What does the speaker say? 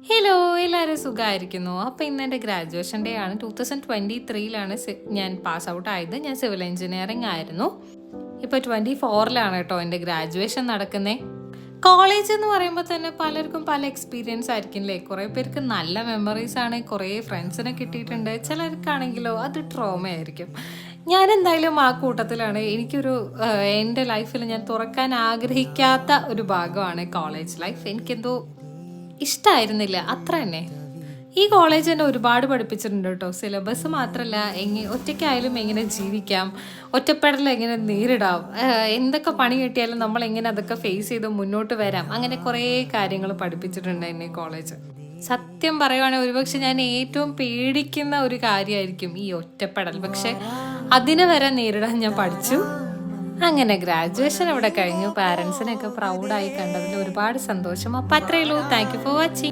Hello, എല്ലാവരും സുഖമായിരിക്കുന്നു. അപ്പോൾ ഇന്ന് എൻ്റെ ഗ്രാജുവേഷൻ ഡേ ആണ്. 2023 ഞാൻ പാസ് ഔട്ട് ആയത്. ഞാൻ സിവിൽ എഞ്ചിനീയറിംഗ് ആയിരുന്നു. ഇപ്പോൾ 24 കേട്ടോ എൻ്റെ ഗ്രാജുവേഷൻ നടക്കുന്നത്. കോളേജ് എന്ന് പറയുമ്പോൾ തന്നെ പലർക്കും പല എക്സ്പീരിയൻസ് ആയിരിക്കില്ലേ. കുറേ പേർക്ക് നല്ല മെമ്മറീസ് ആണ്, കുറേ ഫ്രണ്ട്സിനെ കിട്ടിയിട്ടുണ്ട്. ചിലർക്കാണെങ്കിലോ അത് ട്രോമ ആയിരിക്കും. ഞാൻ എന്തായാലും ആ കൂട്ടത്തിലാണ്. എൻ്റെ ലൈഫിൽ ഞാൻ തുറക്കാൻ ആഗ്രഹിക്കാത്ത ഒരു ഭാഗമാണ് കോളേജ് ലൈഫ്. എനിക്കെന്തോ ഇഷ്ടമായിരുന്നില്ല, അത്ര തന്നെ. ഈ കോളേജ് എന്നെ ഒരുപാട് പഠിപ്പിച്ചിട്ടുണ്ട് കേട്ടോ. സിലബസ് മാത്രമല്ല, ഒറ്റയ്ക്കായാലും എങ്ങനെ ജീവിക്കാം, ഒറ്റപ്പെടൽ എങ്ങനെ നേരിടാം, എന്തൊക്കെ പണി കിട്ടിയാലും നമ്മൾ എങ്ങനെ അതൊക്കെ ഫേസ് ചെയ്ത് മുന്നോട്ട് വരാം, അങ്ങനെ കുറേ കാര്യങ്ങൾ പഠിപ്പിച്ചിട്ടുണ്ട് എന്നെ കോളേജ്. സത്യം പറയുവാണെങ്കിൽ ഒരുപക്ഷെ ഞാൻ ഏറ്റവും പേടിക്കുന്ന ഒരു കാര്യമായിരിക്കും ഈ ഒറ്റപ്പെടൽ. പക്ഷെ അതിനെ വരെ നേരിടാൻ ഞാൻ പഠിച്ചു. അങ്ങനെ ഗ്രാജുവേഷൻ ഇവിടെ കഴിഞ്ഞു. പാരൻസിനെയൊക്കെ പ്രൗഡായി കണ്ടതിൽ ഒരുപാട് സന്തോഷം. അപ്പം അത്രയേ ഉള്ളൂ. Thank you for watching.